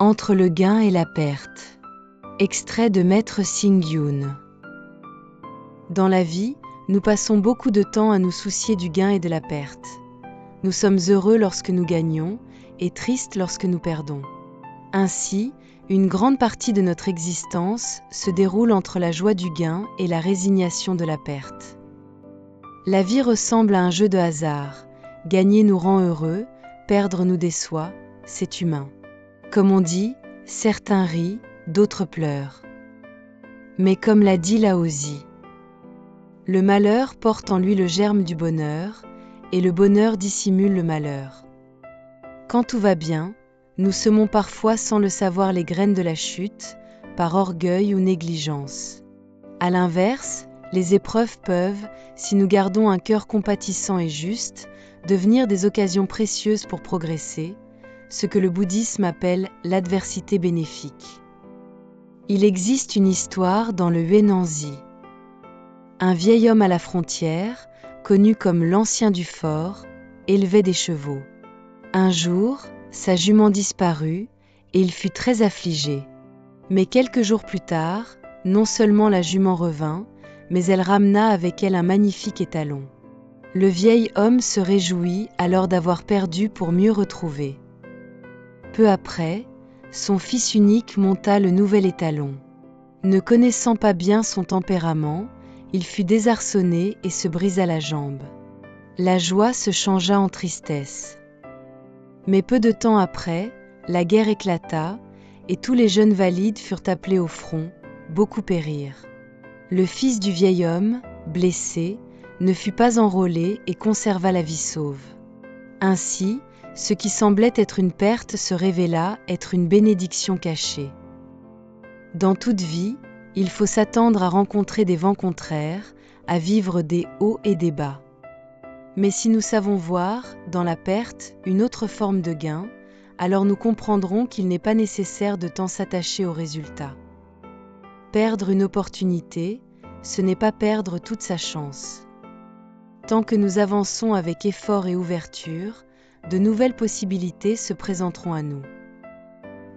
Entre le gain et la perte. Extrait de Maître Sing Yun. Dans la vie, nous passons beaucoup de temps à nous soucier du gain et de la perte. Nous sommes heureux lorsque nous gagnons et tristes lorsque nous perdons. Ainsi, une grande partie de notre existence se déroule entre la joie du gain et la résignation de la perte. La vie ressemble à un jeu de hasard. Gagner nous rend heureux, perdre nous déçoit, c'est humain. Comme on dit, certains rient, d'autres pleurent. Mais comme l'a dit Laozi, le malheur porte en lui le germe du bonheur, et le bonheur dissimule le malheur. Quand tout va bien, nous semons parfois sans le savoir les graines de la chute, par orgueil ou négligence. À l'inverse, les épreuves peuvent, si nous gardons un cœur compatissant et juste, devenir des occasions précieuses pour progresser, ce que le bouddhisme appelle l'adversité bénéfique. Il existe une histoire dans le Huainanzi. Un vieil homme à la frontière, connu comme l'ancien du fort, élevait des chevaux. Un jour, sa jument disparut et il fut très affligé. Mais quelques jours plus tard, non seulement la jument revint, mais elle ramena avec elle un magnifique étalon. Le vieil homme se réjouit alors d'avoir perdu pour mieux retrouver. Peu après, son fils unique monta le nouvel étalon. Ne connaissant pas bien son tempérament, il fut désarçonné et se brisa la jambe. La joie se changea en tristesse. Mais peu de temps après, la guerre éclata, et tous les jeunes valides furent appelés au front, beaucoup périrent. Le fils du vieil homme, blessé, ne fut pas enrôlé et conserva la vie sauve. Ainsi, ce qui semblait être une perte se révéla être une bénédiction cachée. Dans toute vie, il faut s'attendre à rencontrer des vents contraires, à vivre des hauts et des bas. Mais si nous savons voir, dans la perte, une autre forme de gain, alors nous comprendrons qu'il n'est pas nécessaire de tant s'attacher au résultat. Perdre une opportunité, ce n'est pas perdre toute sa chance. Tant que nous avançons avec effort et ouverture, de nouvelles possibilités se présenteront à nous.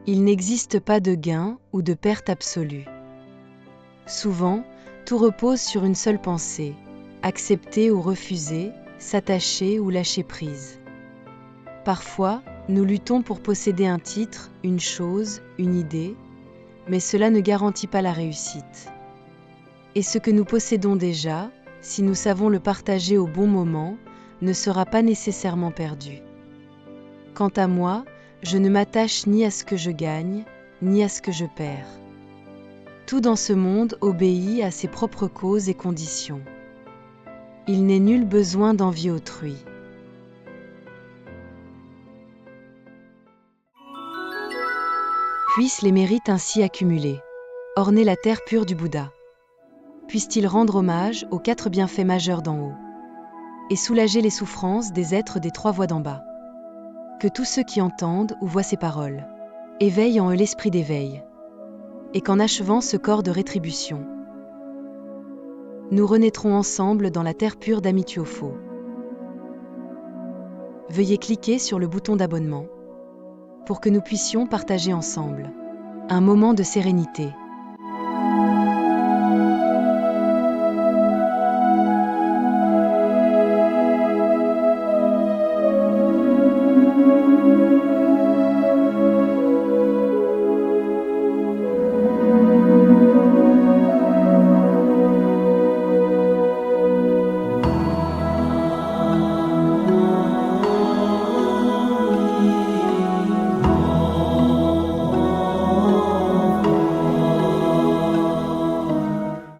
Il n'existe pas de gain ou de perte absolue. Souvent, tout repose sur une seule pensée, accepter ou refuser, s'attacher ou lâcher prise. Parfois, nous luttons pour posséder un titre, une chose, une idée, mais cela ne garantit pas la réussite. Et ce que nous possédons déjà, si nous savons le partager au bon moment, ne sera pas nécessairement perdu. Quant à moi, je ne m'attache ni à ce que je gagne, ni à ce que je perds. Tout dans ce monde obéit à ses propres causes et conditions. Il n'est nul besoin d'envier autrui. Puissent les mérites ainsi accumulés orner la terre pure du Bouddha. Puisse-t-il rendre hommage aux 4 bienfaits majeurs d'en haut et soulager les souffrances des êtres des 3 voies d'en bas. Que tous ceux qui entendent ou voient ces paroles éveillent en eux l'esprit d'éveil, et qu'en achevant ce corps de rétribution, nous renaîtrons ensemble dans la terre pure d'Amityofo. Veuillez cliquer sur le bouton d'abonnement pour que nous puissions partager ensemble un moment de sérénité.